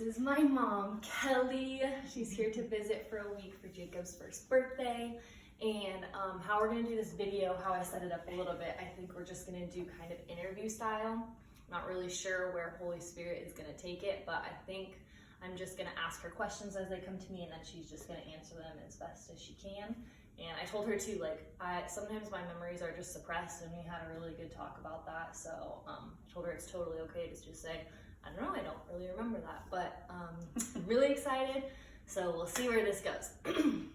This is my mom, Kelly. She's here to visit for a week for Jacob's first birthday. And how we're gonna do this video, how I set it up a little bit, I think we're just gonna do kind of interview style. Not really sure where Holy Spirit is gonna take it, but I think I'm just gonna ask her questions as they come to me, and then she's just gonna answer them as best as she can. And I told her too, like, sometimes my memories are just suppressed, and we had a really good talk about that. So I told her it's totally okay to just say, I don't know, I don't really remember that, but I'm really excited. So we'll see where this goes. And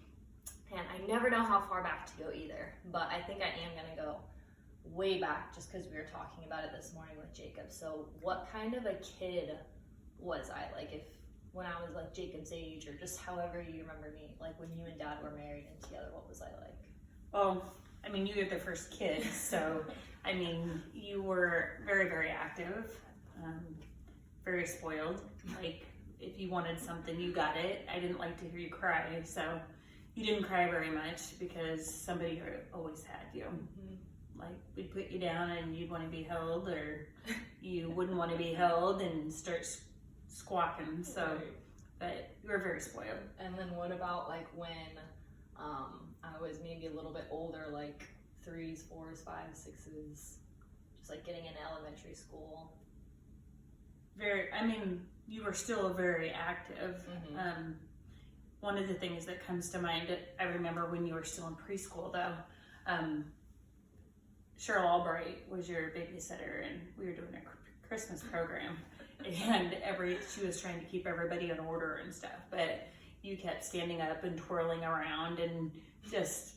I never know how far back to go either, but I think I am gonna go way back just because we were talking about it this morning with Jacob. So what kind of a kid was I? Like when I was like Jacob's age, or just however you remember me, like when you and Dad were married and together, what was I like? Well, I mean, you were the first kid, so I mean, you were very, very active, very spoiled. Like if you wanted something, you got it. I didn't like to hear you cry, so you didn't cry very much because somebody always had you. Mm-hmm. Like we'd put you down and you'd want to be held, or you wouldn't want to be held and start squawking. So, right. But you were very spoiled. And then what about like when I was maybe a little bit older, like 3s, 4s, 5s, 6s, just like getting into elementary school? I mean, you were still very active. Mm-hmm. One of the things that comes to mind, I remember when you were still in preschool though, Cheryl Albright was your babysitter, and we were doing a Christmas program, and she was trying to keep everybody in order and stuff, but you kept standing up and twirling around and just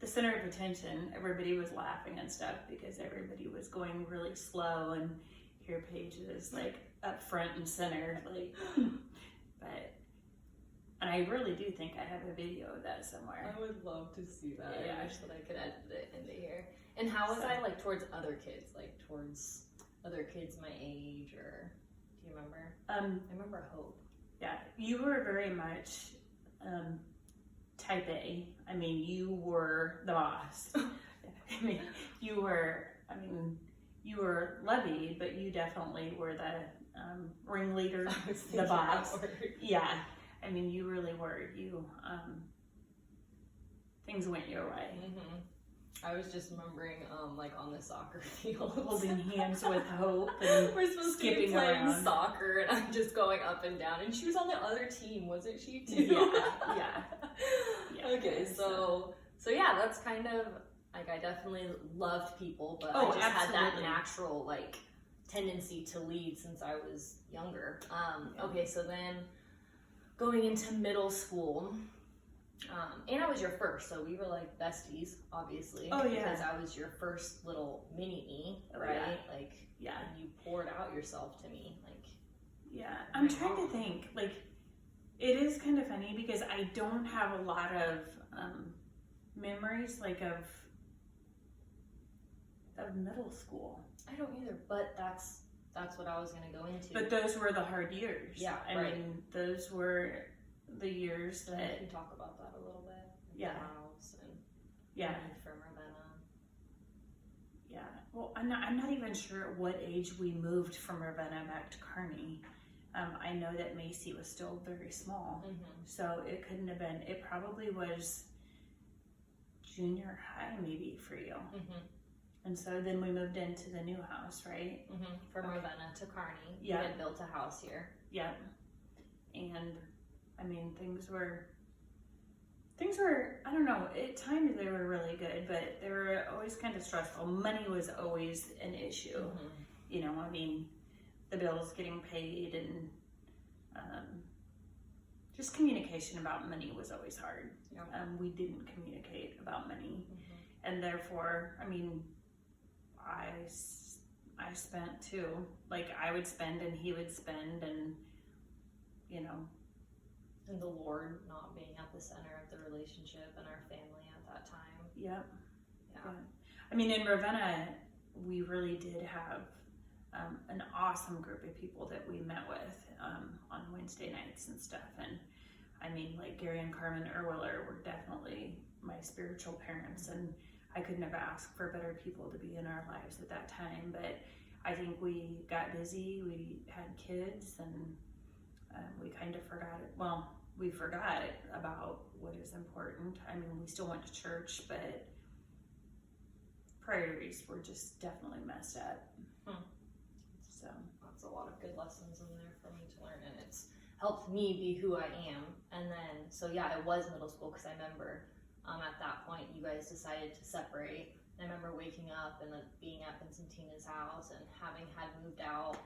the center of attention. Everybody was laughing and stuff because everybody was going really slow, and here Paige is like up front and center, like, but. And I really do think I have a video of that somewhere. I would love to see that. Yeah. I wish that I could edit it into here. And how was I like towards other kids? Like towards other kids my age, or do you remember? I remember Hope. Yeah, you were very much type A. I mean, you were the boss. I mean, you were lovey, but you definitely were the ringleader, the boss. Yeah. I mean, you really were. Things went your way. Mm-hmm. I was just remembering, like on the soccer field, holding hands with Hope, and we're supposed to be playing soccer, and I'm just going up and down. And she was on the other team, wasn't she too? Yeah. Okay, so yeah, that's kind of like, I definitely loved people, but I just absolutely. had that natural like tendency to lead since I was younger. Okay, so then going into middle school, and I was your first, so we were like besties, obviously. Oh yeah. Because I was your first little mini me, right? Yeah. Like, yeah. And you poured out yourself to me, like. Yeah, I'm trying to think. Like, it is kind of funny because I don't have a lot of memories, like of middle school. I don't either, but that's what I was going to go into. But those were the hard years. Yeah, I mean, those were the years that... We can talk about that a little bit. Yeah. House and from Ravenna. Yeah. Well, I'm not even sure at what age we moved from Ravenna back to Kearney. I know that Macy was still very small. Mm-hmm. So it couldn't have been... It probably was junior high maybe for you. Mm-hmm. And so then we moved into the new house, right? Mm-hmm. From Ravenna to Kearney. Yeah. We had built a house here. Yeah. And I mean, things were, I don't know, at times they were really good, but they were always kind of stressful. Money was always an issue. Mm-hmm. You know, I mean, the bills getting paid, and just communication about money was always hard. Yep. We didn't communicate about money. Mm-hmm. And therefore, I mean, I spent too. Like, I would spend and he would spend, and you know. And the Lord not being at the center of the relationship and our family at that time. Yep. Yeah. I mean, in Ravenna, we really did have an awesome group of people that we met with on Wednesday nights and stuff. And I mean, like Gary and Carmen Erwiller were definitely my spiritual parents, and I couldn't have asked for better people to be in our lives at that time. But I think we got busy, we had kids, and We kind of forgot it. Well, we forgot about what is important. I mean, we still went to church, but priorities were just definitely messed up. So that's a lot of good lessons in there for me to learn, and it's helped me be who I am. And then, so yeah, it was middle school, because I remember at that point you guys decided to separate. I remember waking up and then being at Vincentina's house and having had moved out.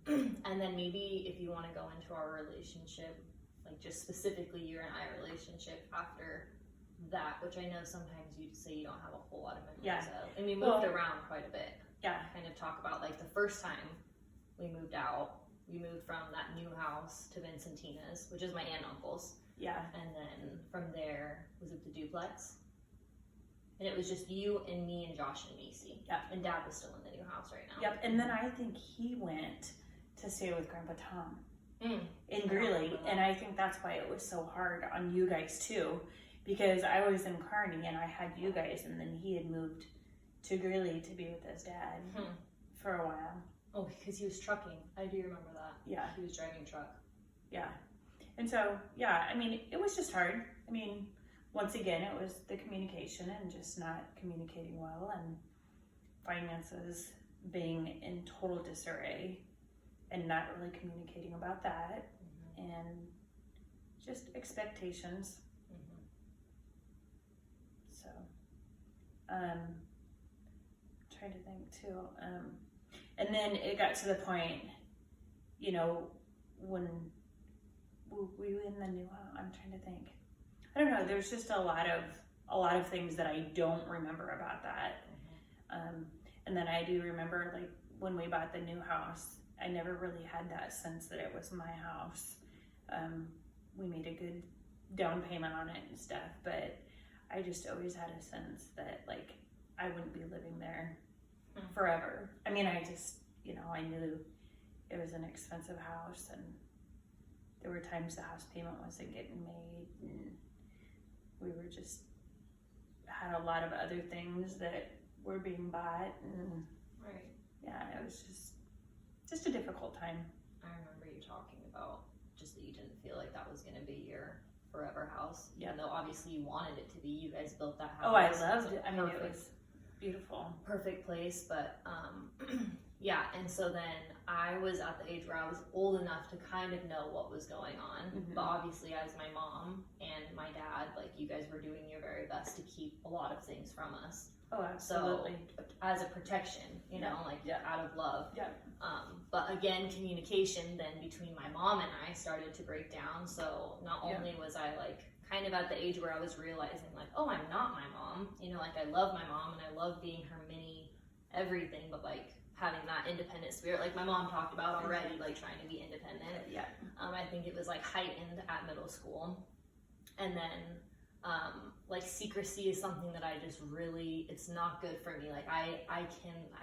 And then maybe if you want to go into our relationship, like just specifically you and I relationship after that, which I know sometimes you say you don't have a whole lot of memories of. And we moved around quite a bit. Yeah. Kind of talk about like the first time we moved out, we moved from that new house to Vincentina's, which is my aunt and uncle's. Yeah. And then from there, was it the duplex? And it was just you and me and Josh and Macy. Yep. And Dad was still in the new house right now. Yep. And then I think he went to stay with Grandpa Tom in I Greeley. And I think that's why it was so hard on you guys too, because I was in Kearney and I had you guys, and then he had moved to Greeley to be with his dad for a while. Oh, because he was trucking. I do remember that. Yeah. He was driving truck. Yeah. And so, yeah, I mean, it was just hard. I mean, once again, it was the communication and just not communicating well, and finances being in total disarray and not really communicating about that, and just expectations. So, trying to think too. And then it got to the point, you know, when we were in the new house, I'm trying to think. I don't know, there's just a lot of things that I don't remember about that. And then I do remember, like, when we bought the new house, I never really had that sense that it was my house. We made a good down payment on it and stuff, but I just always had a sense that, like, I wouldn't be living there forever. I mean, I just, you know, I knew it was an expensive house, and there were times the house payment wasn't getting made, and we were just had a lot of other things that were being bought, and yeah, it was just a difficult time. I remember you talking about just that you didn't feel like that was going to be your forever house, even though obviously you wanted it to be. You guys built that house. Oh, I loved it. I mean, it was beautiful. Perfect place, but yeah, and so then I was at the age where I was old enough to kind of know what was going on, but obviously as my mom and my dad, like, you guys were doing your very best to keep a lot of things from us. Oh, absolutely. So as a protection, you know, like out of love. Yeah. But again, communication then between my mom and I started to break down. So not only was I like kind of at the age where I was realizing like, oh, I'm not my mom, you know, like I love my mom and I love being her mini everything, but like having that independent spirit, like my mom talked about already, like trying to be independent. Yeah. I think it was like heightened at middle school. And then like secrecy is something that I just really, it's not good for me. Like I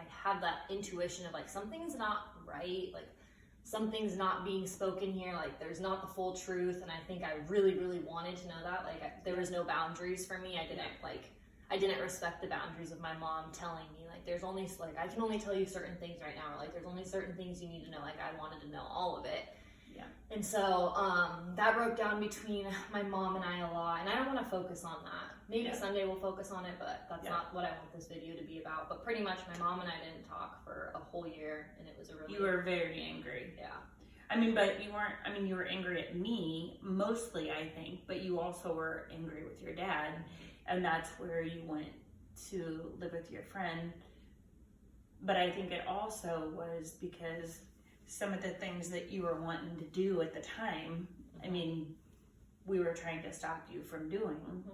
have that intuition of like something's not right, like something's not being spoken here, like there's not the full truth. And I think I really, really wanted to know that. Like there was no boundaries for me. I didn't respect the boundaries of my mom telling me like there's only like I can only tell you certain things right now, or like there's only certain things you need to know. Like I wanted to know all of it. Yeah. And so that broke down between my mom and I a lot, and I don't want to focus on that. Maybe someday we'll focus on it, but that's not what I want this video to be about. But pretty much my mom and I didn't talk for a whole year, and it was a really... You were very angry. Yeah. I mean, but you weren't, I mean, you were angry at me, mostly, I think, but you also were angry with your dad, and that's where you went to live with your friend. But I think it also was because some of the things that you were wanting to do at the time, I mean, we were trying to stop you from doing,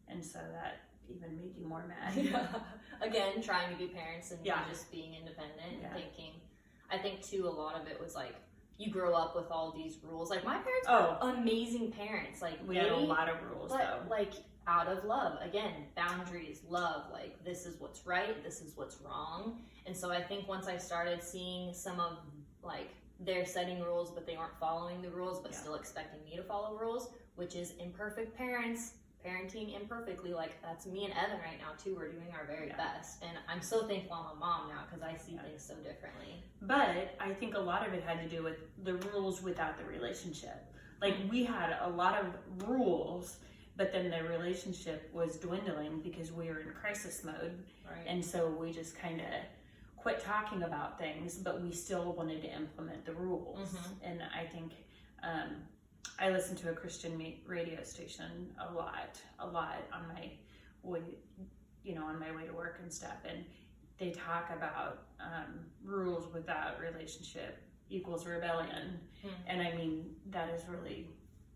and so that even made you more mad. Yeah. Again, trying to be parents and just being independent and thinking. I think too, a lot of it was like, you grow up with all these rules. Like my parents were amazing parents. Like we had a lot of rules, though. Like out of love, again, boundaries, love. Like this is what's right, this is what's wrong. And so I think once I started seeing some of like they're setting rules, but they aren't following the rules, but still expecting me to follow rules, which is imperfect parents. Parenting imperfectly, like that's me and Evan right now too. We're doing our very best, and I'm so thankful I'm a mom now because I see things so differently. But I think a lot of it had to do with the rules without the relationship. Like, we had a lot of rules, but then the relationship was dwindling because we were in crisis mode. Right. And so we just kind of quit talking about things, but we still wanted to implement the rules. And I think I listen to a Christian radio station a lot on my way, on my way to work and stuff. And they talk about rules without relationship equals rebellion. And I mean, that is really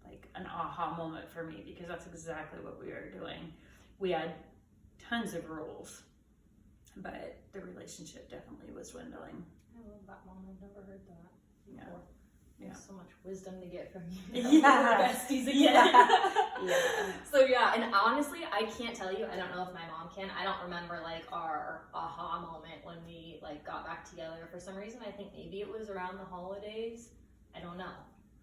like an aha moment for me, because that's exactly what we were doing. We had tons of rules, but the relationship definitely was dwindling. I love that mom. I've never heard that before. Yeah. There's so much wisdom to get from you. Yeah. We're besties again. Yeah. So yeah, and honestly, I can't tell you, I don't know if my mom can, I don't remember like our aha moment when we like got back together. For some reason, I think maybe it was around the holidays. I don't know.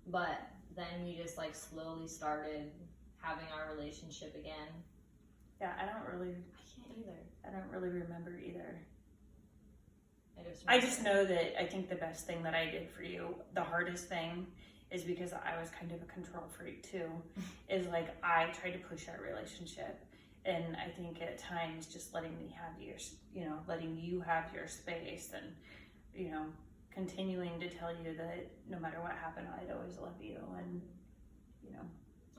But then we just like slowly started having our relationship again. Yeah, I can't either. I don't really remember either. I I just know that I think the best thing that I did for you, the hardest thing, is because I was kind of a control freak too, is like I tried to push our relationship. And I think at times just letting me have letting you have your space, and, continuing to tell you that no matter what happened, I'd always love you. And,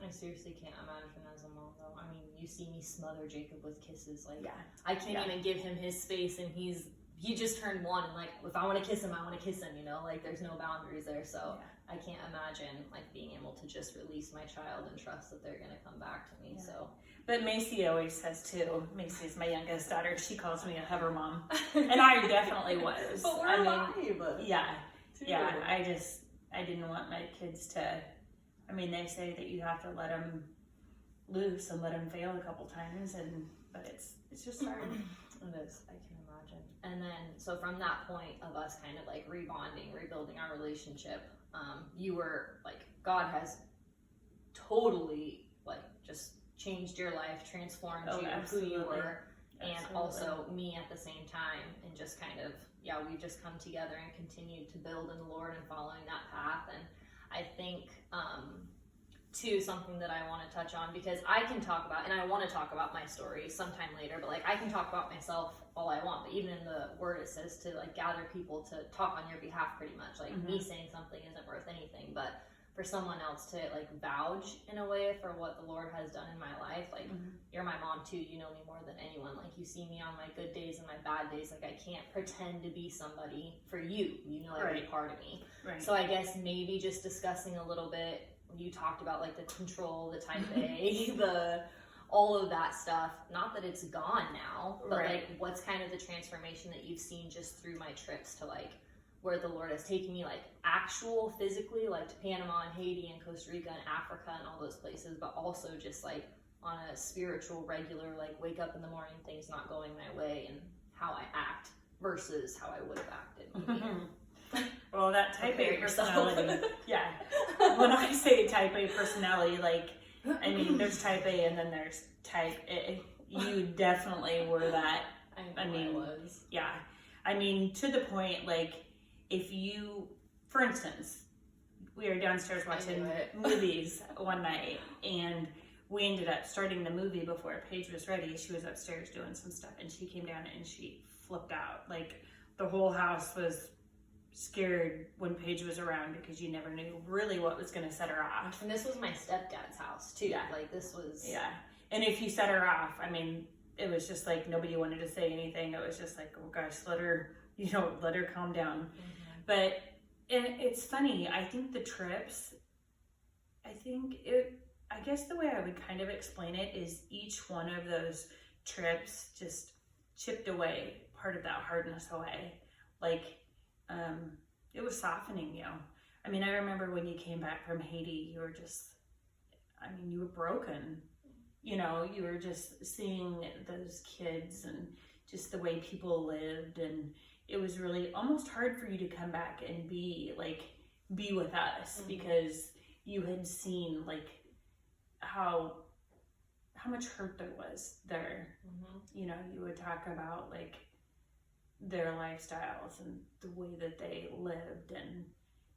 I seriously can't imagine as a mom though. I mean, you see me smother Jacob with kisses. Like, yeah. I can't even give him his space, and he just turned 1, and like, if I want to kiss him, I want to kiss him, like there's no boundaries there. So I can't imagine like being able to just release my child and trust that they're going to come back to me. So, but Macy always says too, Macy's my youngest daughter, she calls me a hover mom. And I definitely was. But we're alive. Yeah. Yeah. I didn't want my kids to, they say that you have to let them loose and let them fail a couple times, but it's just hard. It is. I can imagine. And then, so from that point of us kind of like rebonding, rebuilding our relationship, you were like, God has totally like just changed your life, transformed you, absolutely. who you were, and Absolutely. also me at the same time, and just kind of, we just come together and continued to build in the Lord and following that path. And I think, too, something that I want to touch on, because I can talk about, and I want to talk about my story sometime later, but like I can talk about myself all I want, but even in the word it says to like gather people to talk on your behalf, pretty much. Like me saying something isn't worth anything, but for someone else to like vouch in a way for what the Lord has done in my life, like you're my mom too, you know me more than anyone, like you see me on my good days and my bad days, like I can't pretend to be somebody for you, every part of me. Right. So I guess maybe just discussing a little bit, you talked about like the control, the type A, all of that stuff, not that it's gone now, but like what's kind of the transformation that you've seen just through my trips to like where the Lord has taken me, like actual physically, like to Panama and Haiti and Costa Rica and Africa and all those places, but also just like on a spiritual, regular, like wake up in the morning, things not going my way, and how I act versus how I would have acted maybe. Well, that type A personality, when I say type A personality, like, there's type A and then there's type A. You definitely were that. I was. Yeah. To the point, like, if you, for instance, we were downstairs watching movies one night, and we ended up starting the movie before Paige was ready. She was upstairs doing some stuff, and she came down and she flipped out. Like, the whole house was scared when Paige was around, because you never knew really what was going to set her off. And this was my stepdad's house too. Yeah. Like this was. Yeah. And if you set her off, it was just like nobody wanted to say anything. It was just like, oh gosh, let her calm down. But it's funny. I think the trips, I guess the way I would kind of explain it is each one of those trips just chipped away part of that hardness away. Like, it was softening you. I remember when you came back from Haiti, you were just, you were broken. You were just seeing those kids and just the way people lived, and it was really almost hard for you to come back and be with us, because you had seen like how much hurt there was there. You would talk about like their lifestyles and the way that they lived. And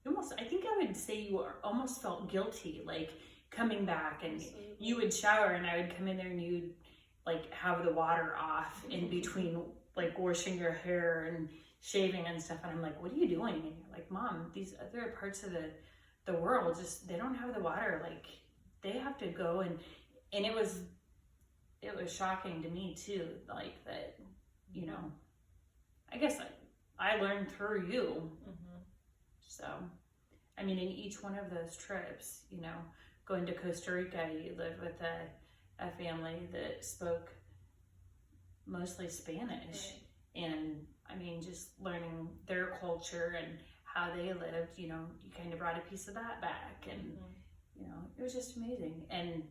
almost, I think I would say you almost felt guilty, like coming back, and you would shower and I would come in there and you'd like have the water off in between like washing your hair and shaving and stuff. And I'm like, what are you doing? And you're like, Mom, these other parts of the world, just, they don't have the water. Like they have to go. And it was shocking to me too. Like that, you know, I guess I learned through you. So, I mean, in each one of those trips, you know, going to Costa Rica, you lived with a family that spoke mostly Spanish. Right. And I mean, just learning their culture and how they lived, you know, you kind of brought a piece of that back. And, you know, it was just amazing. And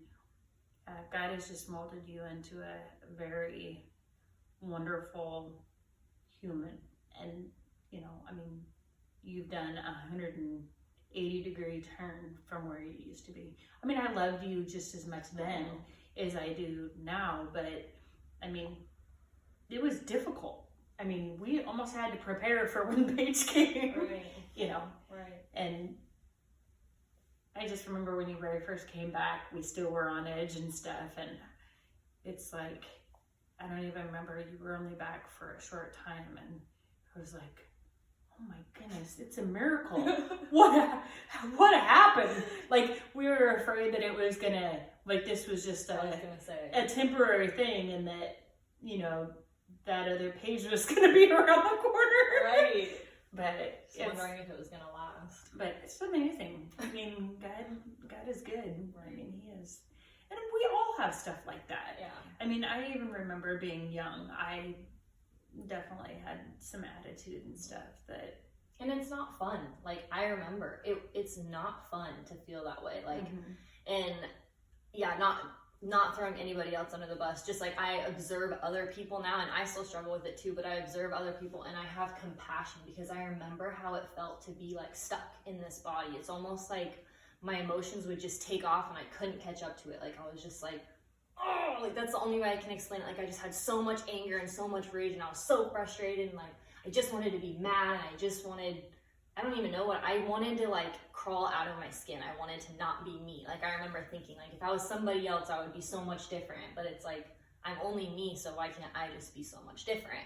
God has just molded you into a very wonderful human. And, you know, I mean, you've done a 180-degree turn from where you used to be. I mean, I loved you just as much then as I do now, but I mean, it was difficult. I mean, we almost had to prepare for when Paige came, right. You know. Right. And I just remember when you very first came back, we still were on edge and stuff, and it's like, I don't even remember, you were only back for a short time, and I was like, oh my goodness, it's a miracle. What happened? Like, we were afraid that it was gonna, like, this was just a temporary thing, and that, you know, that other Paige was gonna be around the corner. Right. But just wondering if it was gonna last. But it's amazing. I mean, God is good. Right. I mean, He is. And we all have stuff like that. Yeah. I mean, I even remember being young. I definitely had some attitude and stuff that. And it's not fun. Like, I remember it's not fun to feel that way. Like, and yeah, not throwing anybody else under the bus, just like I observe other people now, and I still struggle with it too, but I observe other people and I have compassion because I remember how it felt to be like stuck in this body. It's almost like my emotions would just take off and I couldn't catch up to it. Like I was just like, oh, like that's the only way I can explain it. Like I just had so much anger and so much rage and I was so frustrated and like I just wanted to be mad and I just wanted, I don't even know what, I wanted to like crawl out of my skin. I wanted to not be me. Like I remember thinking like if I was somebody else, I would be so much different. But it's like, I'm only me, so why can't I just be so much different?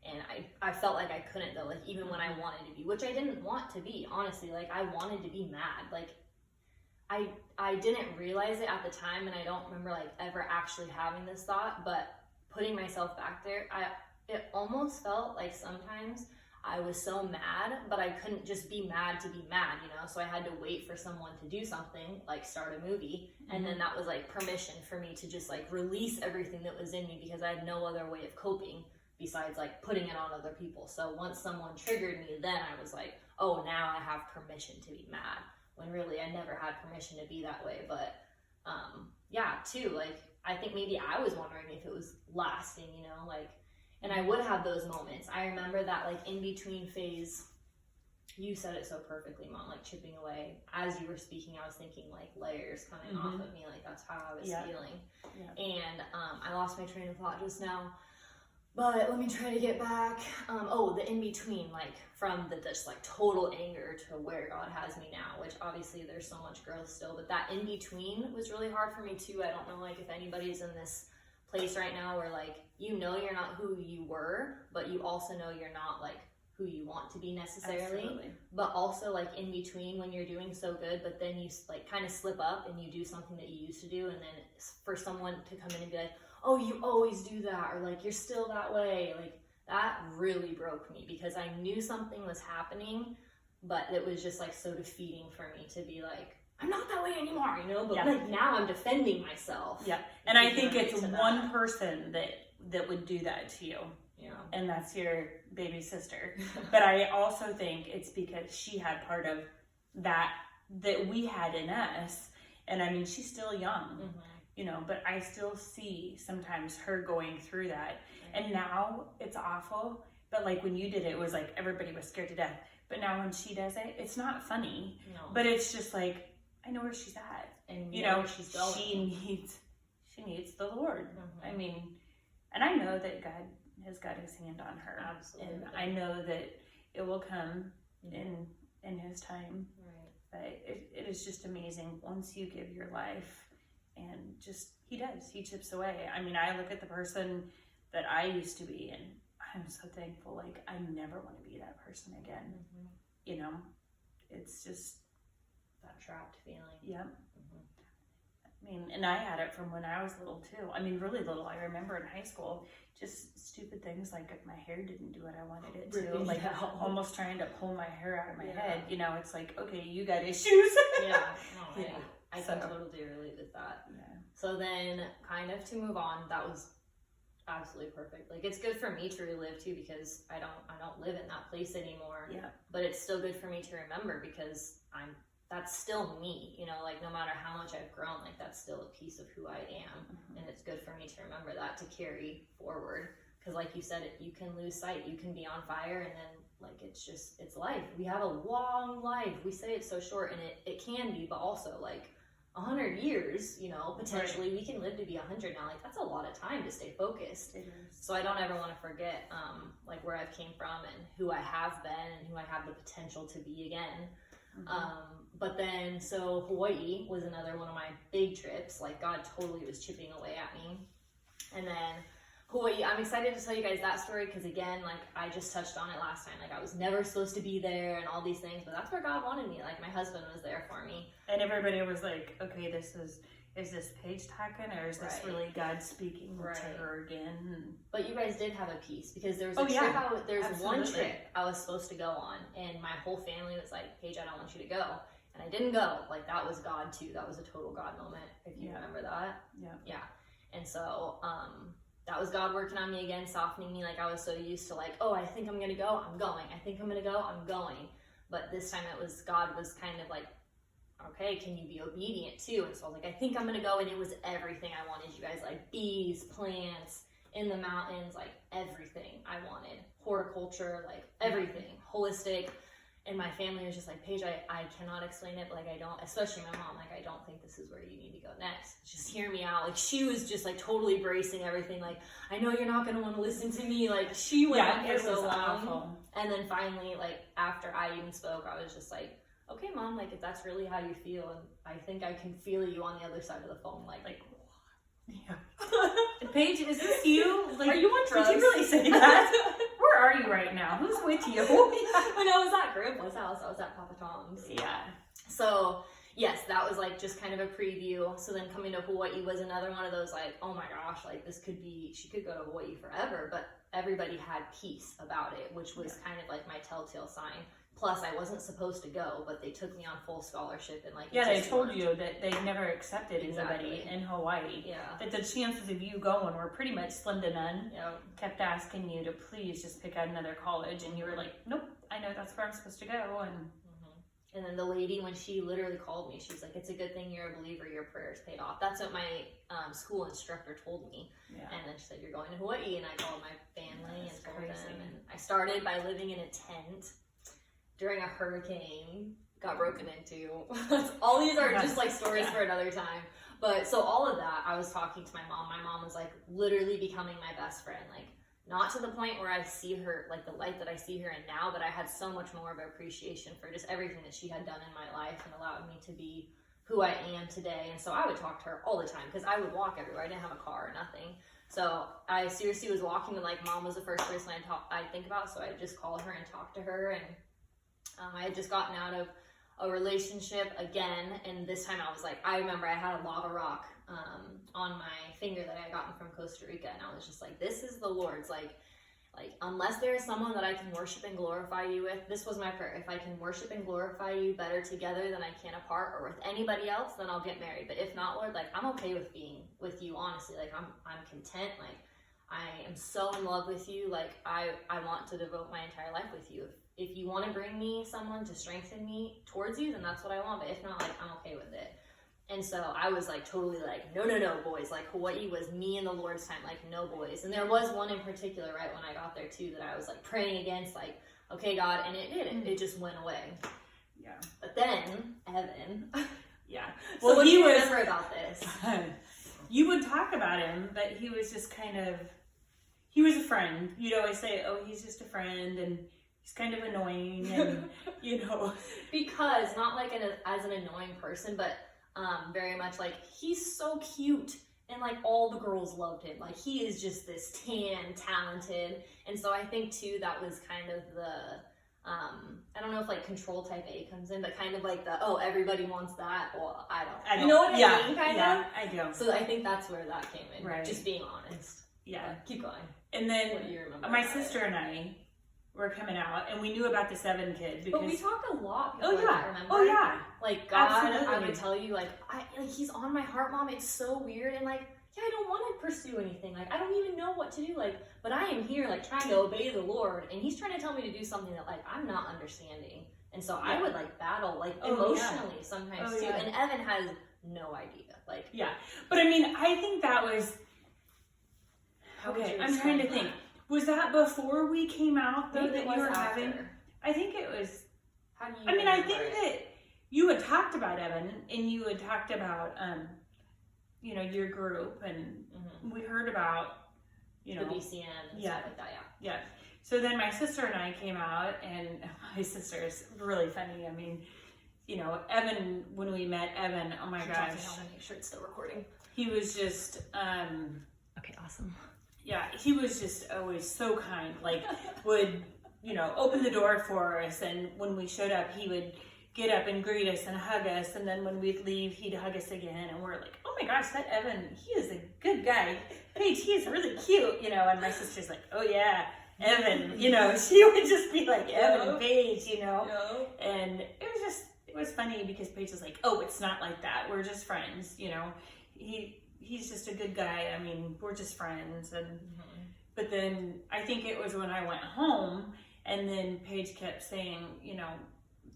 And I felt like I couldn't though, like even when I wanted to be, which I didn't want to be, honestly. Like I wanted to be mad. Like I didn't realize it at the time, and I don't remember like ever actually having this thought, but putting myself back there, it almost felt like sometimes I was so mad, but I couldn't just be mad to be mad, you know? So I had to wait for someone to do something, like start a movie. And then that was like permission for me to just like release everything that was in me because I had no other way of coping besides like putting it on other people. So once someone triggered me, then I was like, oh, now I have permission to be mad. When really I never had permission to be that way. But yeah, too, like I think maybe I was wondering if it was lasting, you know, like, and I would have those moments. I remember that like in between phase, you said it so perfectly, Mom, like chipping away. As you were speaking, I was thinking like layers coming off of me, like that's how I was feeling. Yeah. And I lost my train of thought just now. But let me try to get back. The in-between, like from the just like total anger to where God has me now, which obviously there's so much growth still, but that in-between was really hard for me too. I don't know like if anybody's in this place right now where like, you know, you're not who you were, but you also know you're not like who you want to be necessarily. Absolutely. But also like in between when you're doing so good, but then you like kind of slip up and you do something that you used to do. And then for someone to come in and be like, oh, you always do that, or like you're still that way, like that really broke me because I knew something was happening, but it was just like so defeating for me to be like, I'm not that way anymore, you know, but like now I'm defending myself. Yeah. And I think it's one person that would do that to you. Yeah. And that's your baby sister. But I also think it's because she had part of that we had in us. And I mean, she's still young. You know, but I still see sometimes her going through that. And now it's awful. But like when you did it, it was like everybody was scared to death. But now when she does it, it's not funny. No. But it's just like, I know where she's at. And you know, she's going. She needs the Lord. I mean, and I know that God has got his hand on her. Absolutely. And I know that it will come in his time. Right. But it is just amazing once you give your life, and just, he chips away. I mean, I look at the person that I used to be, and I'm so thankful. Like, I never want to be that person again. You know, it's just that trapped feeling. Yep. I mean, and I had it from when I was little too. I mean, really little. I remember in high school, just stupid things like if my hair didn't do what I wanted it to, like almost trying to pull my hair out of my head. You know, it's like, okay, you got issues. I can totally relate with that. Yeah. So then, kind of to move on, that was absolutely perfect. Like, it's good for me to relive too, because I don't live in that place anymore. Yeah. But it's still good for me to remember, because that's still me, you know, like no matter how much I've grown, like that's still a piece of who I am. And it's good for me to remember that, to carry forward. Because like you said, you can lose sight, you can be on fire, and then like it's life. We have a long life. We say it's so short, and it can be, but also like 100 years, you know, potentially we can live to be 100 now. Like, that's a lot of time to stay focused. So I don't ever want to forget like where I've came from and who I have been and who I have the potential to be again. But then, so Hawaii was another one of my big trips. Like, God totally was chipping away at me. And then Hawaii, I'm excited to tell you guys that story, because again, like I just touched on it last time. Like, I was never supposed to be there and all these things, but that's where God wanted me. Like, my husband was there for me. And everybody was like, okay, is this Paige talking, or is this really God speaking to her again? But you guys did have a piece, because there was a trip. There's one trip I was supposed to go on, and my whole family was like, Paige, I don't want you to go. And I didn't go. Like, that was God too. That was a total God moment, if you remember that. Yeah. And so, that was God working on me again, softening me. Like, I was so used to like, oh, I think I'm gonna go, I'm going. I think I'm gonna go, I'm going. But this time God was kind of like, okay, can you be obedient too? And so I was like, I think I'm gonna go. And it was everything I wanted, you guys. Like, bees, plants, in the mountains, like everything I wanted. Horticulture, like everything, holistic. And my family was just like, Paige, I cannot explain it, but like I don't, especially my mom, like I don't think this is where you need to go next. Just hear me out. Like, she was just like totally bracing everything. Like, I know you're not going to want to listen to me. Like, she went on for so long. Awful. And then finally, like after I even spoke, I was just like, okay, Mom, like if that's really how you feel, and I think I can feel you on the other side of the phone. Like yeah. Paige, is this you? Like, are you on drugs? Did you really say that? Where are you right now? Who's with you? When I was at Grandpa's house, I was at Papa Tom's. Yeah. So yes, that was like just kind of a preview. So then coming to Hawaii was another one of those like, oh my gosh, like this could be, she could go to Hawaii forever, but everybody had peace about it, which was kind of like my telltale sign. Plus, I wasn't supposed to go, but they took me on full scholarship, and like they told you that they never accepted anybody in Hawaii. Yeah, that the chances of you going were pretty much slim to none. Kept asking you to please just pick out another college, and you were like, nope, I know that's where I'm supposed to go. And then the lady, when she literally called me, she was like, it's a good thing you're a believer, your prayers paid off. That's what my school instructor told me. And then she said, you're going to Hawaii, and I called my family and told them. And I started by living in a tent during a hurricane, got broken into. All these are just like stories for another time. But so all of that, I was talking to my mom. My mom was like literally becoming my best friend. Like, not to the point where I see her, like the light that I see her in now, but I had so much more of appreciation for just everything that she had done in my life and allowed me to be who I am today. And so I would talk to her all the time, because I would walk everywhere. I didn't have a car or nothing. So I seriously was walking, and like Mom was the first person I'd think about. So I'd just call her and talk to her. And I had just gotten out of a relationship again, and this time I was like, I remember I had a lava rock on my finger that I had gotten from Costa Rica, and I was just like, this is the Lord's. Like unless there is someone that I can worship and glorify you with, this was my prayer. If I can worship and glorify you better together than I can apart, or with anybody else, then I'll get married. But if not, Lord, like I'm okay with being with you, honestly. Like I'm content. Like I am so in love with you. Like I want to devote my entire life with you. If you want to bring me someone to strengthen me towards you, then that's what I want. But if not, like I'm okay with it. And so I was like totally like, no, boys. Like Hawaii was me and the Lord's time, like no boys. And there was one in particular, right when I got there too, that I was like praying against, like, okay, God, and it didn't. It just went away. Yeah. But then Evan. Yeah. So well, what do you remember about this? You would talk about him, but he was just kind of, he was a friend. You'd always say, oh, he's just a friend, and he's kind of annoying, and because not like as an annoying person, but very much like he's so cute, and like all the girls loved him. Like he is just this talented, and so I think too that was kind of the I don't know if like control type A comes in, but kind of like the, oh, everybody wants that. Well, I don't. You know what I mean? Kind of. I do. So I think that's where that came in. Right. Just being honest. Yeah. But keep going. And then what do you remember my sister and I were coming out, and we knew about the 7 kid because. But we talked a lot. Oh yeah. That, remember? Oh yeah. Like God, Absolutely. I would tell you like he's on my heart, Mom. It's so weird, and like. Yeah, I don't want to pursue anything. Like, I don't even know what to do. Like, but I am here, like, trying to obey the Lord, and He's trying to tell me to do something that, like, I'm not understanding. And so I would, like, battle, like, emotionally sometimes, too. And Evan has no idea. Like, yeah. But, I mean, I think that was... Okay, I'm trying to think. Was that before we came out, though, that you were having... I think it was... How do you I mean, I think that you had talked about Evan, and you had talked about... your group, and we heard about, the BCM and stuff like that, yeah. So then my sister and I came out, and my sister is really funny. I mean, Evan, when we met Evan, oh my gosh. Make sure it's still recording. He was just, okay, awesome. Yeah, he was just always so kind, like would, open the door for us, and when we showed up, he would get up and greet us and hug us, and then when we'd leave, he'd hug us again, and we're like, oh my gosh, that Evan, he is a good guy. Paige, he's really cute, and my sister's like, oh yeah, Evan, she would just be like, Evan and Paige, and it was funny because Paige was like, oh, it's not like that, we're just friends, he's just a good guy, I mean, we're just friends, and but then I think it was when I went home, and then Paige kept saying,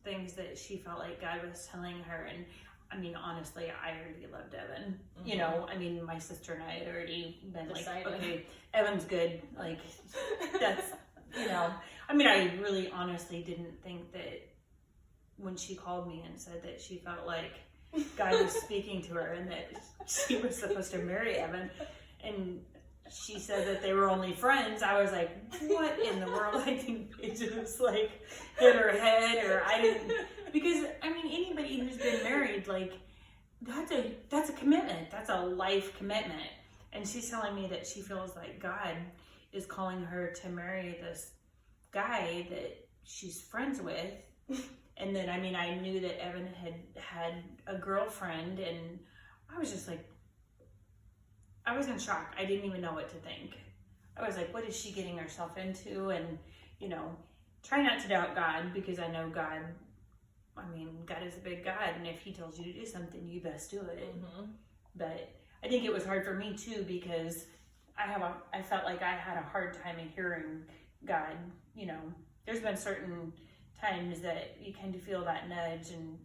things that she felt like God was telling her, and I mean, honestly, I already loved Evan. I mean, my sister and I had already been like, okay, Evan's good. Like, that's, I mean, I really honestly didn't think that when she called me and said that she felt like God was speaking to her and that she was supposed to marry Evan, and she said that they were only friends, I was like, what in the world? I think it just like hit her head, or I didn't, because I mean, anybody who's been married, like that's a commitment, that's a life commitment. And she's telling me that she feels like God is calling her to marry this guy that she's friends with. And then, I mean, I knew that Evan had a girlfriend, and I was just like, I was in shock. I didn't even know what to think. I was like, what is she getting herself into? And, try not to doubt God, because I know God, I mean, God is a big God, and if He tells you to do something, you best do it. But I think it was hard for me too, because I felt like I had a hard time in hearing God. There's been certain times that you kind of feel that nudge, and,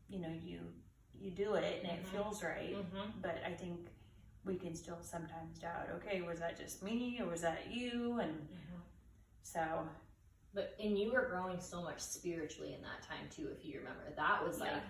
you do it, and it feels right. But I think we can still sometimes doubt, okay, was that just me, or was that you? And so. And you were growing so much spiritually in that time too, if you remember. That was like,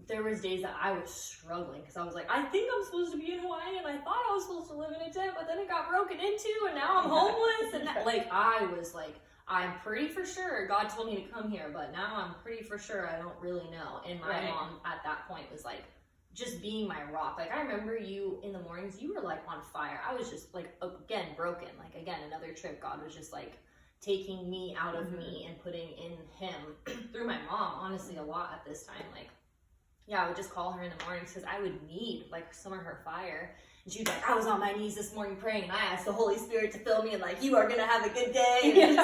there was days that I was struggling, because I was like, I think I'm supposed to be in Hawaii, and I thought I was supposed to live in a tent, but then it got broken into, and now I'm homeless. And I was like, I'm pretty for sure God told me to come here, but now I'm pretty for sure I don't really know. And my mom at that point was like, just being my rock. Like, I remember you in the mornings, you were like on fire. I was just like, again, broken. Like, again, another trip, God was just like taking me out of me and putting in Him through my mom, honestly, a lot at this time. Like, I would just call her in the mornings because I would need like some of her fire. And she'd be like, I was on my knees this morning praying, and I asked the Holy Spirit to fill me, and like, you are going to have a good day. And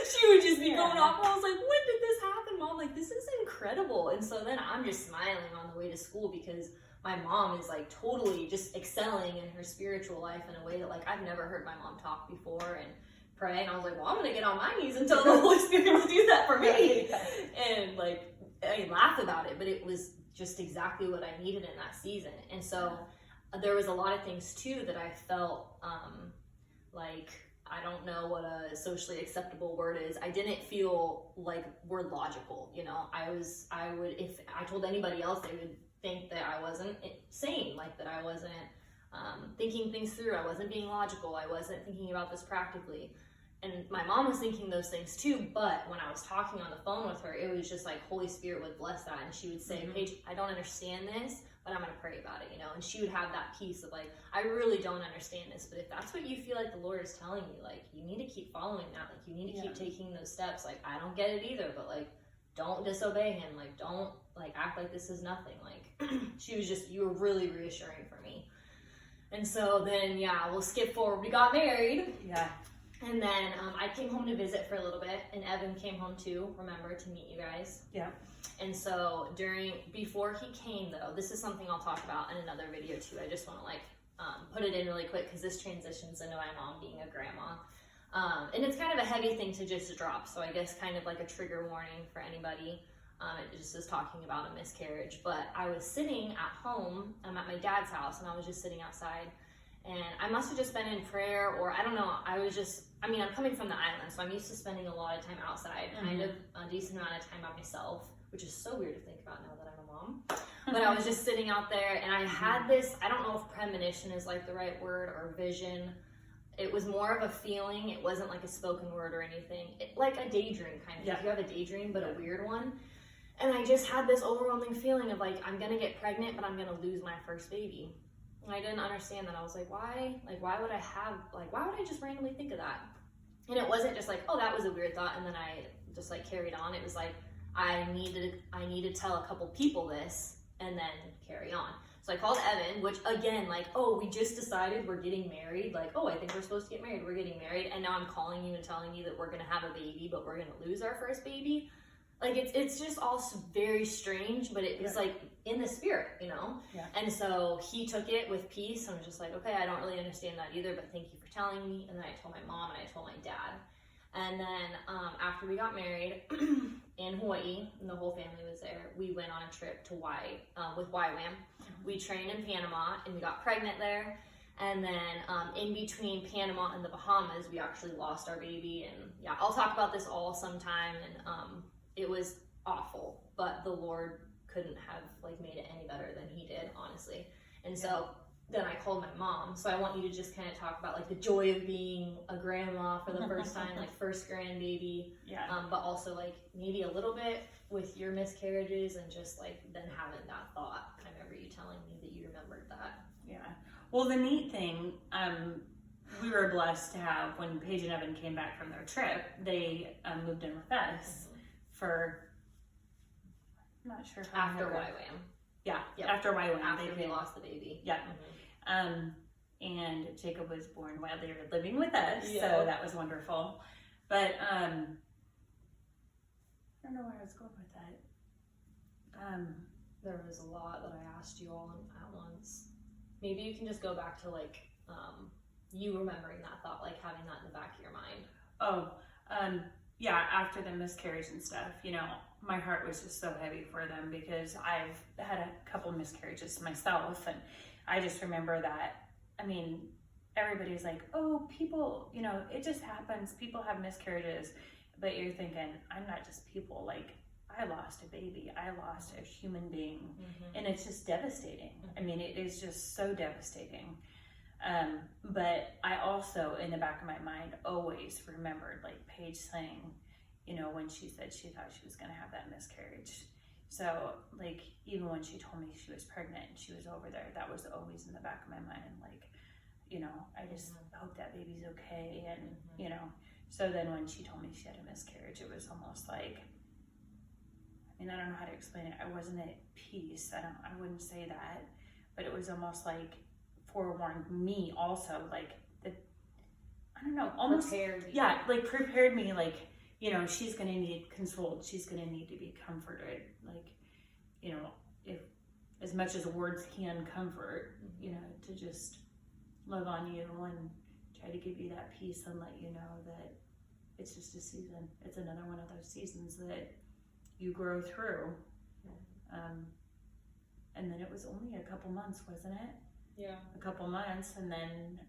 she would just be going off. And I was like, when did this happen, Mom? Like, this is incredible. And so then I'm just smiling on the way to school, because my mom is like totally just excelling in her spiritual life in a way that like I've never heard my mom talk before and pray. And I was like, well, I'm going to get on my knees and tell the Holy Spirit to do that for me. And like, I laugh about it, but it was just exactly what I needed in that season. And so there was a lot of things too that I felt like, I don't know what a socially acceptable word is. I didn't feel like we're logical, I would, if I told anybody else, they would think that I wasn't sane, like that I wasn't thinking things through. I wasn't being logical. I wasn't thinking about this practically. And my mom was thinking those things too, but when I was talking on the phone with her, it was just like Holy Spirit would bless that, and she would say, Paige, I don't understand this, but I'm gonna pray about it, you know. And she would have that piece of like, I really don't understand this, but if that's what you feel like the Lord is telling you, like, you need to keep following that, like, you need to keep taking those steps. Like, I don't get it either, but like, don't disobey him, like, don't like act like this is nothing. Like, she was just, you were really reassuring for me. And so then, yeah, we'll skip forward. We got married. Yeah. And then I came home to visit for a little bit, and Evan came home too, remember, to meet you guys. Yeah. And so before he came though, this is something I'll talk about in another video too. I just want to like put it in really quick because this transitions into my mom being a grandma. And it's kind of a heavy thing to just drop. So I guess kind of like a trigger warning for anybody. It just is talking about a miscarriage. But I was sitting at home, I'm at my dad's house, and I was just sitting outside. And I must have just been in prayer, or I don't know, I'm coming from the island, so I'm used to spending a lot of time outside, kind of a decent amount of time by myself, which is so weird to think about now that I'm a mom. But I was just sitting out there, and I had this, I don't know if premonition is like the right word, or vision. It was more of a feeling. It wasn't like a spoken word or anything. Like a daydream kind of. If you have a daydream, but a weird one. And I just had this overwhelming feeling of like, I'm gonna get pregnant, but I'm gonna lose my first baby. And I didn't understand that. I was like, why? Like, why would I just randomly think of that? And it wasn't just like, oh, that was a weird thought, and then I just like carried on. It was like, I need to tell a couple people this and then carry on. So I called Evan, which again, like, oh, we just decided we're getting married. Like, oh, I think we're supposed to get married. We're getting married. And now I'm calling you and telling you that we're going to have a baby, but we're going to lose our first baby. Like, it's just all very strange, but it was like in the spirit, you know? Yeah. And so he took it with peace and was just like, okay, I don't really understand that either, but thank you for telling me. And then I told my mom and I told my dad. And then after we got married in Hawaii, and the whole family was there, we went on a trip to with YWAM. We trained in Panama, and we got pregnant there. And then in between Panama and the Bahamas, we actually lost our baby. And yeah, I'll talk about this all sometime. And it was awful, but the Lord couldn't have like made it any better than he did, honestly. And so then I called my mom. So I want you to just kind of talk about like the joy of being a grandma for the first time, like first grandbaby. Yeah. But also like maybe a little bit with your miscarriages, and just like then having that thought. I remember you telling me that you remembered that. Yeah. Well, the neat thing, we were blessed to have, when Paige and Evan came back from their trip, they moved in with us for, I'm not sure how after YWAM. Yeah, after YWAM. After we lost the baby. Yeah. And Jacob was born while they were living with us, so that was wonderful. But I don't know where I was going with that. There was a lot that I asked you all at once. Maybe you can just go back to like you remembering that thought, like having that in the back of your mind. Yeah, after the miscarriage and stuff, you know, my heart was just so heavy for them, because I've had a couple miscarriages myself, and I just remember that, I mean, everybody's like, oh, people, you know, it just happens, people have miscarriages, but you're thinking, I'm not just people, like, I lost a baby, I lost a human being, and it's just devastating. I mean, it is just so devastating. But I also, in the back of my mind, always remembered like Paige saying, you know, when she said she thought she was going to have that miscarriage. So like, even when she told me she was pregnant and she was over there, that was always in the back of my mind. Like, you know, I just hope that baby's okay. And, you know, so then when she told me she had a miscarriage, it was almost like, I mean, I don't know how to explain it. I wasn't at peace. I wouldn't say that, but it was almost like forewarned me also, like that, I don't know, almost prepared me. Yeah, like prepared me, like, you know, she's gonna need consoled, she's gonna need to be comforted, like, you know, if as much as words can comfort, you know, to just love on you and try to give you that peace and let you know that it's just a season. It's another one of those seasons that you grow through. And then it was only a couple months, wasn't it? Yeah. A couple months, and then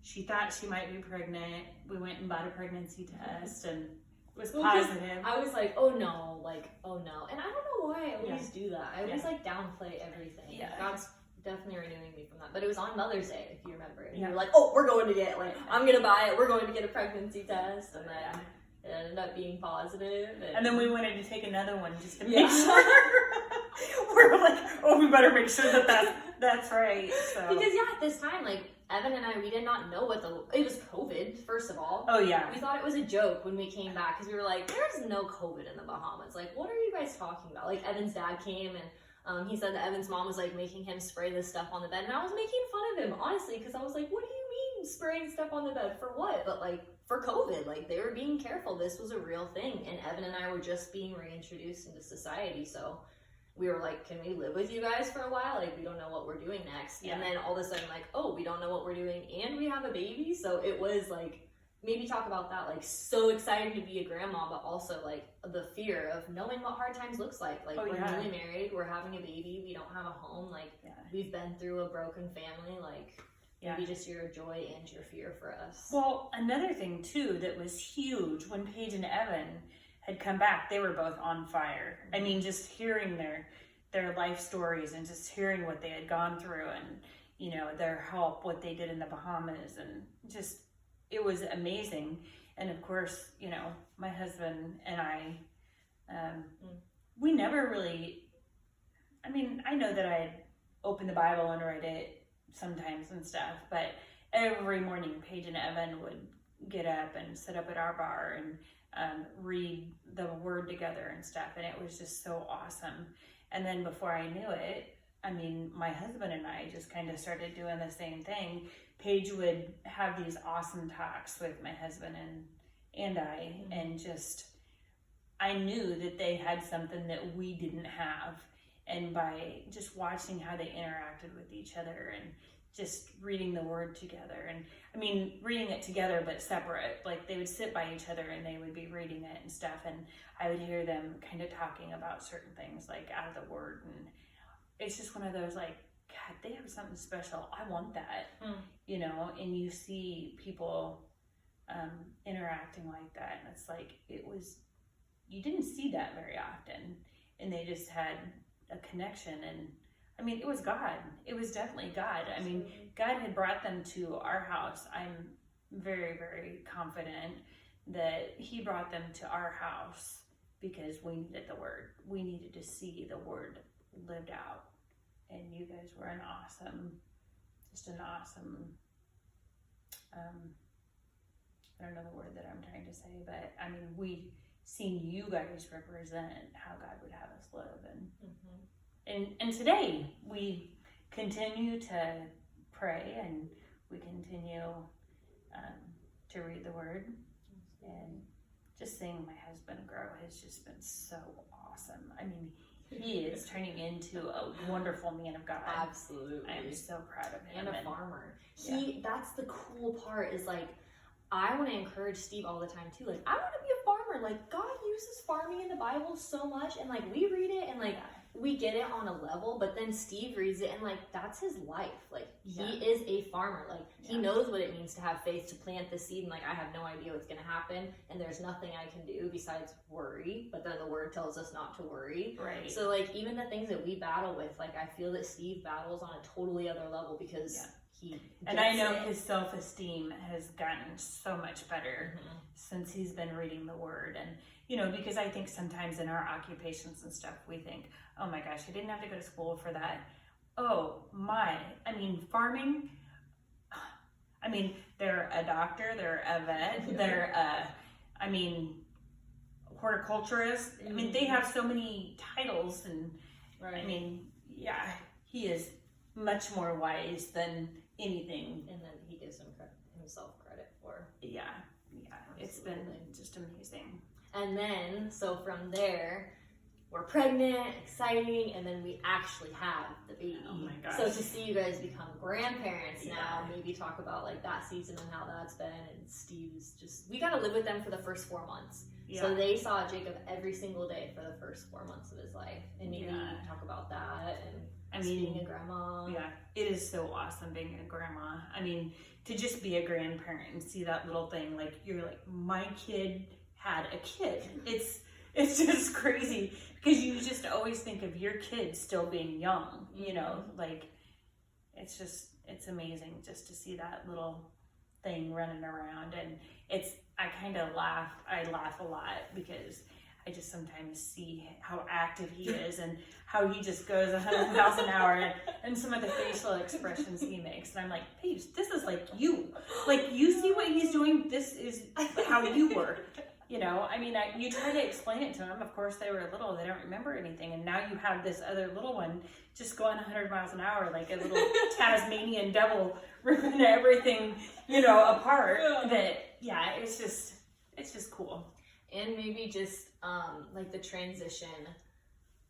she thought she might be pregnant. We went and bought a pregnancy test, and it was positive. I was like, oh no, and I don't know why I always do that. I always like downplay everything. Yeah. God's definitely renewing me from that. But it was on Mother's Day, if you remember. And you Yeah. were like, oh, we're going to get, like, I'm going to buy it. We're going to get a pregnancy test. And then it ended up being positive. And then we wanted to take another one just to make Yeah. sure. We're like, oh, we better make sure that's right. So. Because, yeah, at this time, like, Evan and I, we did not know it was COVID, first of all. Oh, yeah. We thought it was a joke when we came back because we were like, there's no COVID in the Bahamas. Like, what are you guys talking about? Like, Evan's dad came and he said that Evan's mom was like making him spray this stuff on the bed. And I was making fun of him, honestly, because I was like, what do you mean spraying stuff on the bed? For what? But like, for COVID, like, they were being careful. This was a real thing. And Evan and I were just being reintroduced into society. So we were like, can we live with you guys for a while? Like, we don't know what we're doing next. Yeah. And then all of a sudden, like, oh, we don't know what we're doing and we have a baby. So it was like, maybe talk about that, like, so excited to be a grandma, but also like the fear of knowing what hard times looks like. Like, we're newly married, we're having a baby, we don't have a home, like, we've been through a broken family, like, maybe just your joy and your fear for us. Well, another thing too that was huge when Paige and Evan had come back, they were both on fire. I mean, just hearing their life stories and just hearing what they had gone through and, you know, their help, what they did in the Bahamas, and just, it was amazing. And of course, you know, my husband and I, we never really, I mean, I know that I'd open the Bible and read it sometimes and stuff, but every morning Paige and Evan would get up and sit up at our bar and read the word together and stuff, and it was just so awesome. And then before I knew it, I mean, my husband and I just kind of started doing the same thing. Paige would have these awesome talks with my husband and I, and just, I knew that they had something that we didn't have. And by just watching how they interacted with each other and just reading the word together, and I mean, reading it together but separate, like they would sit by each other and they would be reading it and stuff, and I would hear them kind of talking about certain things like out of the word, and it's just one of those like, God, they have something special. I want that, you know. And you see people interacting like that, and it's like, you didn't see that very often, and they just had a connection. And I mean, it was God. It was definitely God. I mean, God had brought them to our house. I'm very, very confident that he brought them to our house because we needed the word. We needed to see the word lived out. And you guys were an awesome, I don't know the word that I'm trying to say, but I mean, we seen you guys represent how God would have us live. And today we continue to pray and we continue to read the word, and just seeing my husband grow has just been so awesome. I mean, he is turning into a wonderful man of God. Absolutely. I am so proud of him. And a farmer. That's the cool part, is like, I want to encourage Steve all the time too. Like, I want to be a farmer. Like, God uses farming in the Bible so much, and like, we read it and like, we get it on a level, but then Steve reads it and like, that's his life. Like, he is a farmer. Like, he knows what it means to have faith, to plant the seed, and like, I have no idea what's going to happen, and there's nothing I can do besides worry, but then the word tells us not to worry. Right. So like, even the things that we battle with, like, I feel that Steve battles on a totally other level because and I know his self-esteem has gotten so much better since he's been reading the word. And, you know, because I think sometimes in our occupations and stuff, we think, oh my gosh, I didn't have to go to school for that. Oh my, I mean, farming, I mean, they're a doctor, they're a vet, they're I mean, horticulturist. I mean, they have so many titles, and I mean, he is much more wise than anything. And then he gives himself credit for. It's been just amazing. And then, so from there, we're pregnant, exciting, and then we actually have the baby. Oh my gosh. So to see you guys become grandparents now, maybe talk about like that season and how that's been. And Steve's just, we got to live with them for the first 4 months. So they saw Jacob every single day for the first 4 months of his life. And maybe talk about that and being a grandma. Yeah, it is so awesome being a grandma. I mean, to just be a grandparent and see that little thing, like, you're like, my kid had a kid. It's just crazy, because you just always think of your kid still being young, you know, like, it's amazing just to see that little thing running around. And I laugh a lot because I just sometimes see how active he is and how he just goes 100 miles an hour and some of the facial expressions he makes. And I'm like, Paige, this is like you. Like, you see what he's doing? This is how you were. You know, I mean, you try to explain it to them. Of course, they were little. They don't remember anything. And now you have this other little one just going 100 miles an hour like a little Tasmanian devil ripping everything, you know, apart. It's just cool. And maybe just like the transition,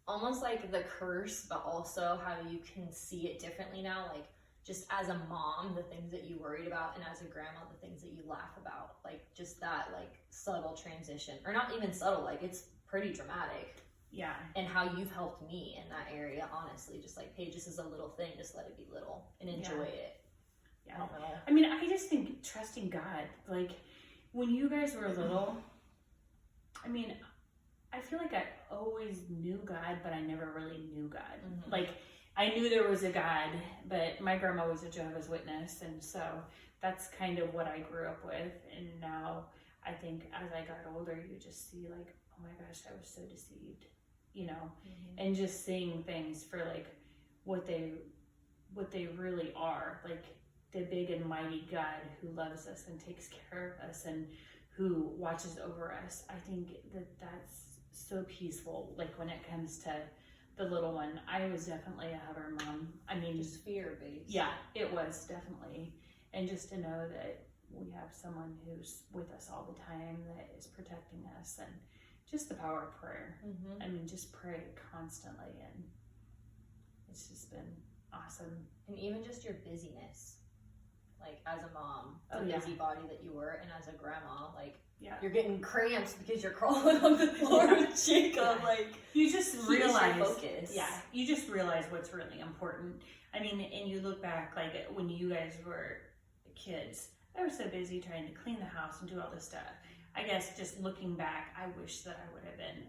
almost like the curse, but also how you can see it differently now. Like, just as a mom, the things that you worried about, and as a grandma, the things that you laugh about. Like, just that, like, subtle transition. Or not even subtle, like, it's pretty dramatic. Yeah. And how you've helped me in that area, honestly. Just like, hey, this is a little thing, just let it be little and enjoy it. Yeah. I mean, I just think trusting God, like, when you guys were little, I mean, I feel like I always knew God, but I never really knew God. Mm-hmm. Like, I knew there was a God, but my grandma was a Jehovah's Witness, and so that's kind of what I grew up with. And now I think as I got older, you just see like, oh my gosh, I was so deceived, you know, mm-hmm. and just seeing things for like what they really are, like the big and mighty God who loves us and takes care of us and who watches over us. I think that's so peaceful. Like, when it comes to the little one, I was definitely a hover mom. I mean, just fear-based. Yeah, it was definitely. And just to know that we have someone who's with us all the time, that is protecting us, and just the power of prayer. Mm-hmm. I mean, just pray constantly, and it's just been awesome. And even just your busyness, like as a mom, the busybody that you were, and as a grandma, like, you're getting cramps because you're crawling on the floor with Jacob. Like, you just realize, you just realize what's really important. I mean, and you look back, like when you guys were kids, I was so busy trying to clean the house and do all this stuff. I guess just looking back, I wish that I would have been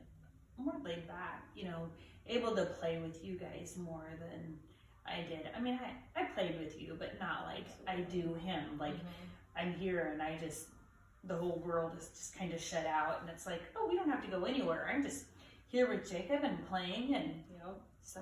more laid back, you know, able to play with you guys more than I did. I mean, I played with you, but not like I do him. Like, mm-hmm. I'm here and the whole world is just kind of shut out, and it's like, oh, we don't have to go anywhere. I'm just here with Jacob and playing, and so.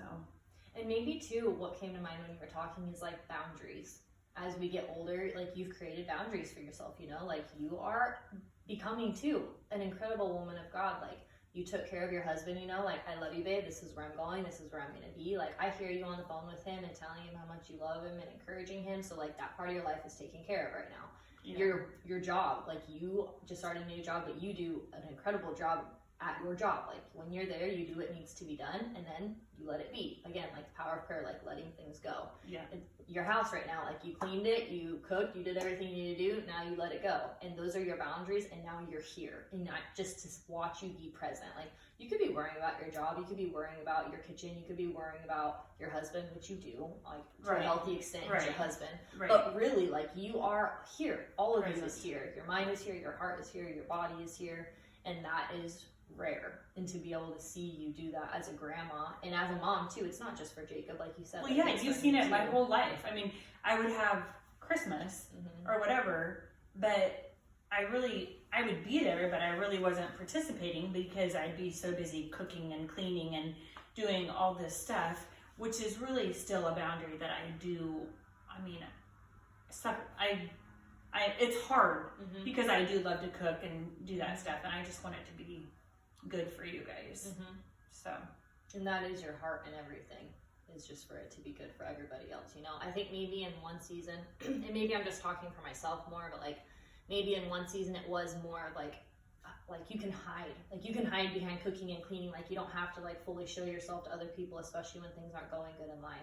And maybe too, what came to mind when you were talking is like boundaries. As we get older, like, you've created boundaries for yourself, you know, like you are becoming too an incredible woman of God. Like, you took care of your husband, you know, like, I love you, babe, this is where I'm going, this is where I'm going to be. Like, I hear you on the phone with him and telling him how much you love him and encouraging him. So like, that part of your life is taken care of right now. Yeah. Your job, like, you just started a new job, but you do an incredible job at your job. Like, when you're there, you do what needs to be done, and then you let it be. Again, like the power of prayer, like letting things go. Yeah. Your house right now, like, you cleaned it, you cooked, you did everything you need to do, now you let it go. And those are your boundaries, and now you're here. And not just to watch you be present. Like, you could be worrying about your job, you could be worrying about your kitchen, you could be worrying about your husband, which you do, like, to a healthy extent, your husband. Right. But really, like, you are here. All of you is here. Your mind is here, your heart is here, your body is here, and that is rare. And to be able to see you do that as a grandma and as a mom too, it's not just for Jacob, like you said. Well, like, you've seen it my whole life. I mean, I would have Christmas or whatever, but I would be there, but I really wasn't participating because I'd be so busy cooking and cleaning and doing all this stuff, which is really still a boundary that I do. I mean, stuff it's hard because I do love to cook and do that stuff, and I just want it to be good for you guys. So, and that is your heart and everything, is just for it to be good for everybody else, you know. I think maybe in one season, and maybe I'm just talking for myself more, but like, maybe in one season it was more like you can hide behind cooking and cleaning. Like, you don't have to like fully show yourself to other people, especially when things aren't going good in life.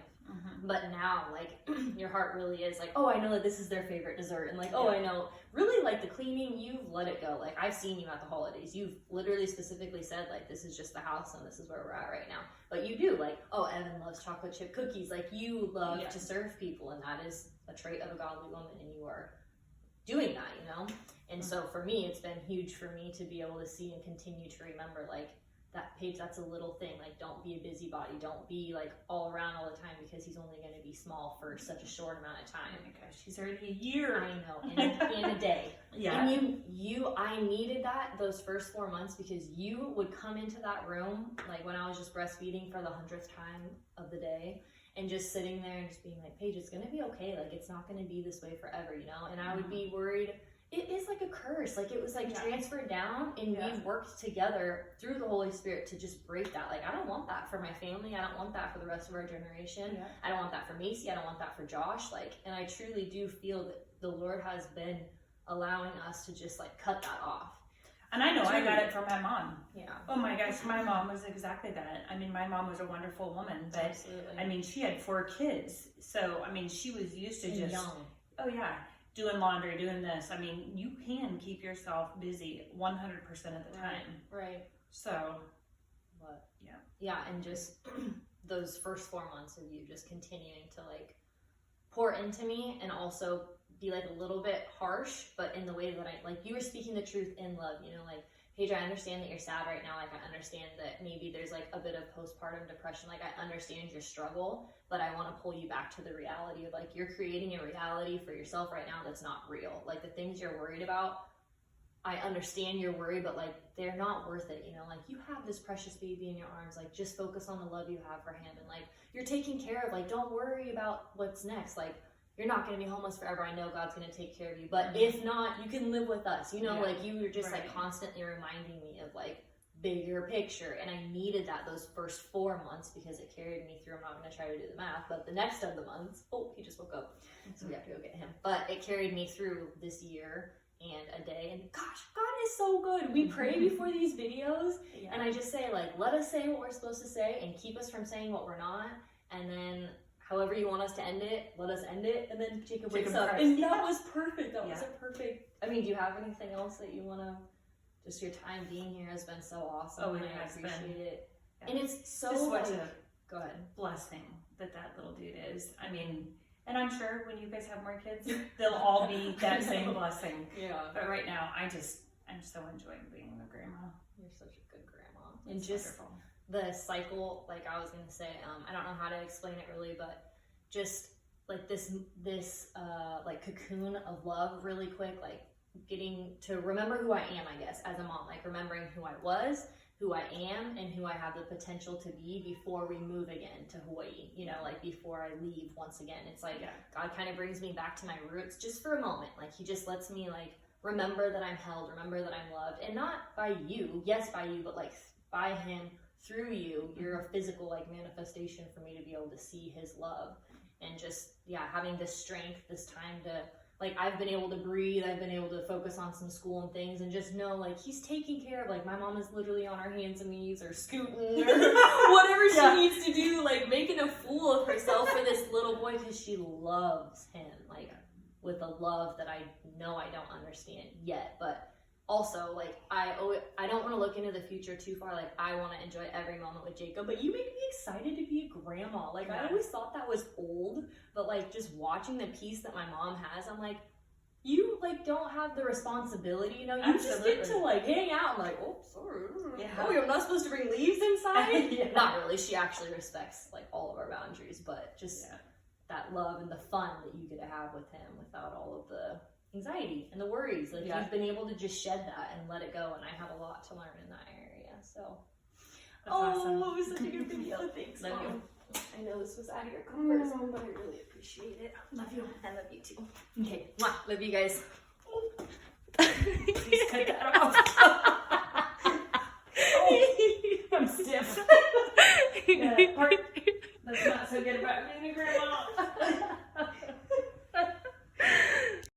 But now, like, your heart really is like, oh, I know that this is their favorite dessert, and like, oh, I know, really, like, the cleaning, you've let it go. Like, I've seen you at the holidays, you've literally specifically said, like, this is just the house and this is where we're at right now. But you do, like, oh, Evan loves chocolate chip cookies. Like, you love to serve people, and that is a trait of a godly woman, and you are doing that, you know. And so for me, it's been huge for me to be able to see and continue to remember, like, that Paige, that's a little thing. Like, don't be a busybody. Don't be like all around all the time, because he's only going to be small for such a short amount of time. Oh my gosh, he's already a year. I know, in a day. Yeah. And I needed that those first 4 months, because you would come into that room, like when I was just breastfeeding for the 100th time of the day, and just sitting there and just being like, Paige, it's going to be okay. Like, it's not going to be this way forever, you know? And I would be worried. It is like a curse. Like, it was like transferred down, and we worked together through the Holy Spirit to just break that. Like, I don't want that for my family. I don't want that for the rest of our generation. Yeah. I don't want that for Macy. I don't want that for Josh. Like, and I truly do feel that the Lord has been allowing us to just like cut that off. And I know I got it from my mom. Yeah. Oh my gosh, my mom was exactly that. I mean, my mom was a wonderful woman, but absolutely. I mean, she had 4 kids. So, I mean, she was used to just, young. Oh yeah, doing laundry, doing this. I mean, you can keep yourself busy 100% of the time. Right. So, but yeah. Yeah, and just those first 4 months of you just continuing to like pour into me, and also be like a little bit harsh, but in the way that I, like, you were speaking the truth in love, you know, like, Paige, I understand that you're sad right now. Like, I understand that maybe there's like a bit of postpartum depression. Like, I understand your struggle, but I want to pull you back to the reality of like, you're creating a reality for yourself right now that's not real. Like, the things you're worried about, I understand you're worried, but like, they're not worth it. You know, like, you have this precious baby in your arms. Like, just focus on the love you have for him, and like, you're taken care of. Like, don't worry about what's next. Like, you're not going to be homeless forever. I know God's going to take care of you. But if not, you can live with us. You know, like, you were just like constantly reminding me of like bigger picture. And I needed that those first 4 months, because it carried me through. I'm not going to try to do the math, but the next of the months, he just woke up. So we have to go get him. But it carried me through this year and a day. And gosh, God is so good. We pray before these videos. And I just say, like, let us say what we're supposed to say and keep us from saying what we're not. And then however you want us to end it, let us end it. And then Jacob wakes up. And that was perfect. That was a perfect. I mean, do you have anything else that you want to, just your time being here has been so awesome. Oh, and I appreciate it. Yeah. And it's so just like, go ahead, blessing that little dude is. I mean, and I'm sure when you guys have more kids, they'll all be that same blessing. Yeah. But right now, I'm so enjoying being a grandma. You're such a good grandma. And just wonderful. The cycle, like I was gonna say, I don't know how to explain it really, but just like this like cocoon of love really quick, like getting to remember who I am, I guess, as a mom, like remembering who I was, who I am, and who I have the potential to be before we move again to Hawaii, you know, like before I leave once again. It's like God kind of brings me back to my roots just for a moment. Like, he just lets me like remember that I'm held, remember that I'm loved, and not by you, yes, by you, but like by him, through you. You're a physical like manifestation for me to be able to see his love. And just having this strength, this time to, like, I've been able to breathe, I've been able to focus on some school and things, and just know like he's taking care of, like, my mom is literally on her hands and knees or scooting or whatever she needs to do, like making a fool of herself for this little boy, because she loves him, like with a love that I know I don't understand yet. But also, like, I don't want to look into the future too far. Like, I want to enjoy every moment with Jacob. But you make me excited to be a grandma. Like, I always thought that was old. But, like, just watching the peace that my mom has, I'm like, you, like, don't have the responsibility, you know? You just get to, like, hang out. I'm like, oh, sorry. Oh, you're not supposed to bring leaves inside? Not really. She actually respects, like, all of our boundaries. But just that love and the fun that you get to have with him without all of the anxiety and the worries. Like, you've been able to just shed that and let it go, and I have a lot to learn in that area. So that's awesome. It was such a good video. Thanks. Love you. I know this was out of your comfort zone, but I really appreciate it. Love you. I love you too. Okay. Mwah. Love you guys. Please cut that off. I'm stiff. That part that's not so good about being a grandma.